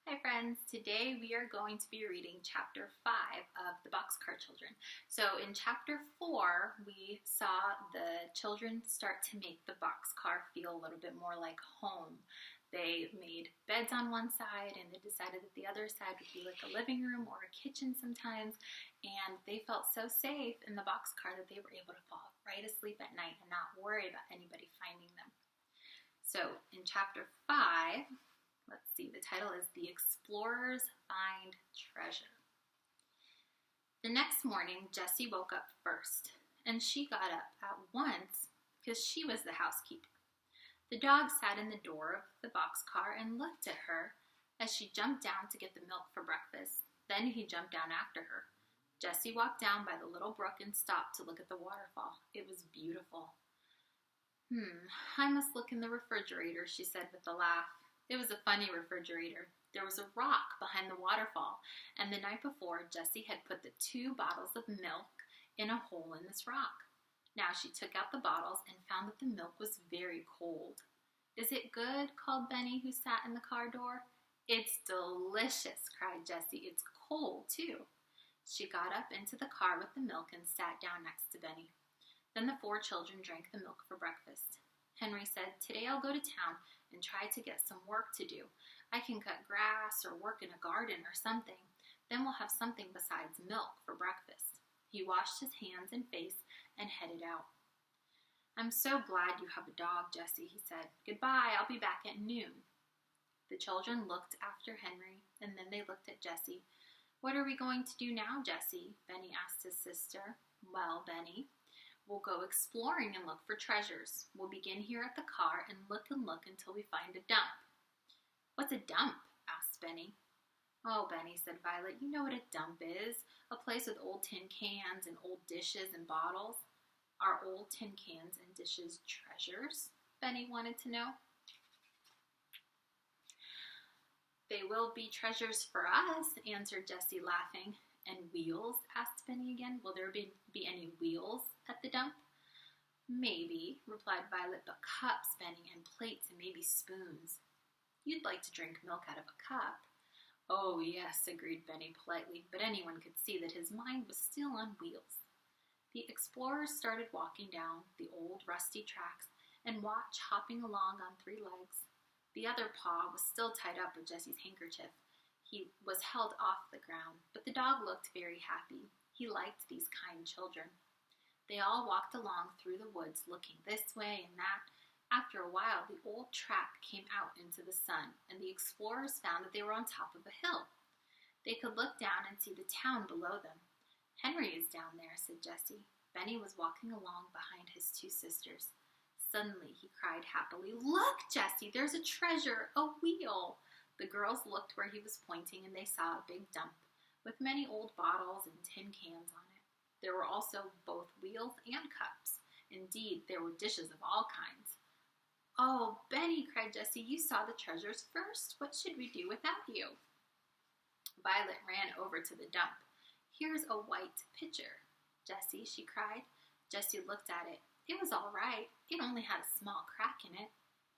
Hi friends, today we are going to be reading chapter 5 of the Boxcar Children. So in chapter 4, we saw the children start to make the boxcar feel a little bit more like home. They made beds on one side and they decided that the other side would be like a living room or a kitchen sometimes, and they felt so safe in the boxcar that they were able to fall right asleep at night and not worry about anybody finding them. So in chapter 5, let's see, the title is The Explorers Find Treasure. The next morning, Jessie woke up first, and she got up at once because she was the housekeeper. The dog sat in the door of the boxcar and looked at her as she jumped down to get the milk for breakfast. Then he jumped down after her. Jessie walked down by the little brook and stopped to look at the waterfall. It was beautiful. I must look in the refrigerator, she said with a laugh. It was a funny refrigerator. There was a rock behind the waterfall, and the night before, Jessie had put the 2 bottles of milk in a hole in this rock. Now she took out the bottles and found that the milk was very cold. Is it good? Called Benny, who sat in the car door. It's delicious, cried Jessie. It's cold, too. She got up into the car with the milk and sat down next to Benny. Then the 4 children drank the milk for breakfast. Henry said, "Today I'll go to town and try to get some work to do. I can cut grass or work in a garden or something. Then we'll have something besides milk for breakfast." He washed his hands and face and headed out. "I'm so glad you have a dog, Jessie," he said. "Goodbye, I'll be back at noon." The children looked after Henry, and then they looked at Jessie. "What are we going to do now, Jessie?" Benny asked his sister. "Well, Benny, we'll go exploring and look for treasures. We'll begin here at the car and look until we find a dump." "What's a dump?" asked Benny. "Oh, Benny," said Violet, "you know what a dump is. A place with old tin cans and old dishes and bottles." "Are old tin cans and dishes treasures?" Benny wanted to know. "They will be treasures for us," answered Jessie, laughing. "And wheels?" asked Benny again. "Will there be any wheels at the dump?" "Maybe," replied Violet, "but cups, Benny, and plates, and maybe spoons." "You'd like to drink milk out of a cup." "Oh, yes," agreed Benny politely, but anyone could see that his mind was still on wheels. The explorers started walking down the old rusty tracks, and Watch hopping along on 3 legs. The other paw was still tied up with Jessie's handkerchief. He was held off the ground, but the dog looked very happy. He liked these kind children. They all walked along through the woods, looking this way and that. After a while, the old track came out into the sun, and the explorers found that they were on top of a hill. They could look down and see the town below them. "Henry is down there," said Jessie. Benny was walking along behind his 2 sisters. Suddenly, he cried happily, "Look, Jessie, there's a treasure, a wheel." The girls looked where he was pointing, and they saw a big dump with many old bottles and tin cans on it. There were also both wheels and cups. Indeed, there were dishes of all kinds. "Oh, Benny," cried Jessie, "you saw the treasures first. What should we do without you?" Violet ran over to the dump. "Here's a white pitcher, Jessie," she cried. Jessie looked at it. It was all right. It only had a small crack in it.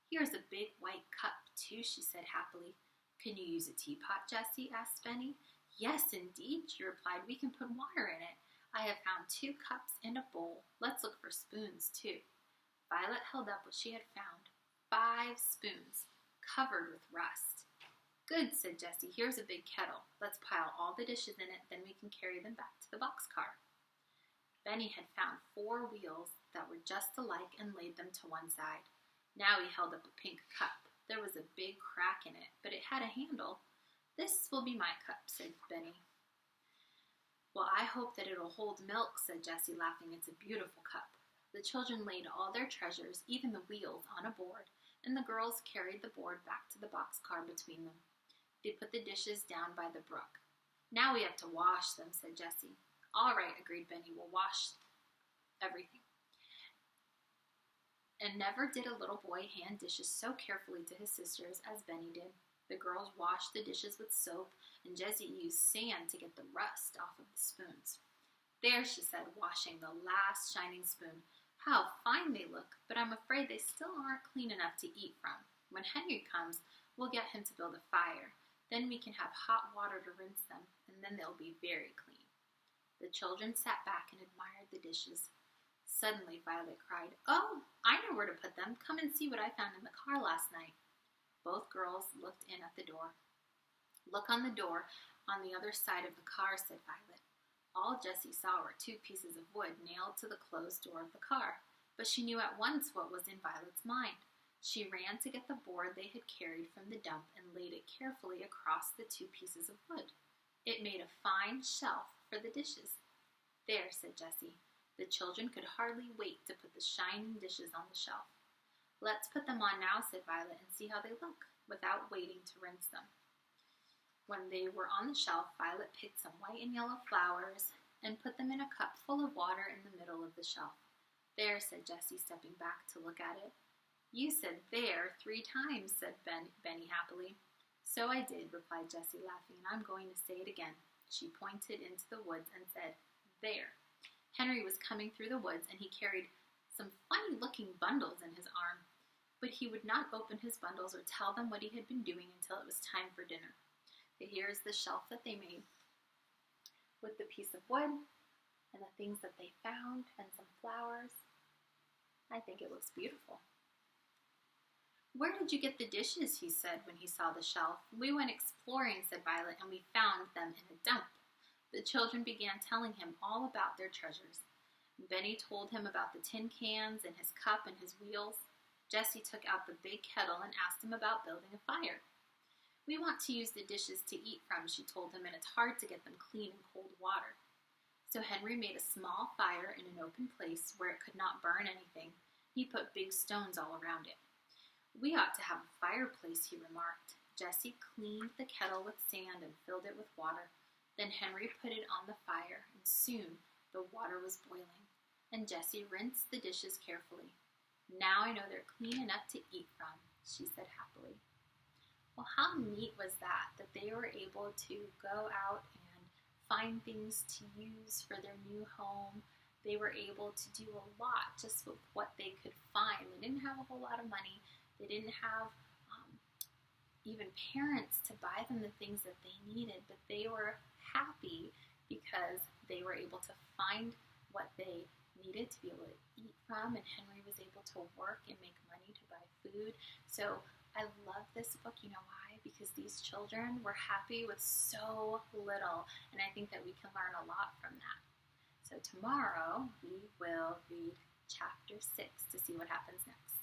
"Here's a big white cup, too," she said happily. "Can you use a teapot, Jessie?" asked Benny. "Yes, indeed," she replied. "We can put water in it. I have found 2 cups and a bowl. Let's look for spoons, too." Violet held up what she had found. 5 spoons, covered with rust. "Good," said Jessie. "Here's a big kettle. Let's pile all the dishes in it, then we can carry them back to the boxcar." Benny had found 4 wheels that were just alike and laid them to one side. Now he held up a pink cup. There was a big crack in it, but it had a handle. "This will be my cup," said Benny. "Well, I hope that it'll hold milk," said Jessie, laughing. "It's a beautiful cup." The children laid all their treasures, even the wheels, on a board, and the girls carried the board back to the boxcar between them. They put the dishes down by the brook. "Now we have to wash them," said Jessie. "All right," agreed Benny. "We'll wash everything." And never did a little boy hand dishes so carefully to his sisters as Benny did. The girls washed the dishes with soap, and Jessie used sand to get the rust off of the spoons. "There," she said, washing the last shining spoon. "How fine they look, but I'm afraid they still aren't clean enough to eat from. When Henry comes, we'll get him to build a fire. Then we can have hot water to rinse them, and then they'll be very clean." The children sat back and admired the dishes. Suddenly, Violet cried, "Oh, I know where to put them. Come and see what I found in the car last night." Both girls looked in at the door. "Look on the door on the other side of the car," said Violet. All Jessie saw were 2 pieces of wood nailed to the closed door of the car, but she knew at once what was in Violet's mind. She ran to get the board they had carried from the dump and laid it carefully across the 2 pieces of wood. It made a fine shelf for the dishes. "There," said Jessie. The children could hardly wait to put the shining dishes on the shelf. "Let's put them on now," said Violet, "and see how they look, without waiting to rinse them." When they were on the shelf, Violet picked some white and yellow flowers and put them in a cup full of water in the middle of the shelf. "There," said Jessie, stepping back to look at it. "You said 'there' 3 times, said Benny happily. "So I did," replied Jessie, laughing, "and I'm going to say it again." She pointed into the woods and said, "There." Henry was coming through the woods, and he carried some funny-looking bundles in his arm, but he would not open his bundles or tell them what he had been doing until it was time for dinner. But here is the shelf that they made, with the piece of wood and the things that they found and some flowers. I think it looks beautiful. "Where did you get the dishes?" he said when he saw the shelf. "We went exploring," said Violet, "and we found them in a dump." The children began telling him all about their treasures. Benny told him about the tin cans and his cup and his wheels. Jessie took out the big kettle and asked him about building a fire. "We want to use the dishes to eat from," she told him, "and it's hard to get them clean in cold water." So Henry made a small fire in an open place where it could not burn anything. He put big stones all around it. "We ought to have a fireplace," he remarked. Jessie cleaned the kettle with sand and filled it with water. Then Henry put it on the fire, and soon the water was boiling, and Jessie rinsed the dishes carefully. "Now I know they're clean enough to eat from," she said happily. Well, how neat was that they were able to go out and find things to use for their new home. They were able to do a lot just with what they could find. They didn't have a whole lot of money. They didn't have even parents to buy them the things that they needed, but they were happy because they were able to find what they needed to be able to eat from, and Henry was able to work and make money to buy food. So I love this book. You know why? Because these children were happy with so little, and I think that we can learn a lot from that. So tomorrow we will read chapter 6 to see what happens next.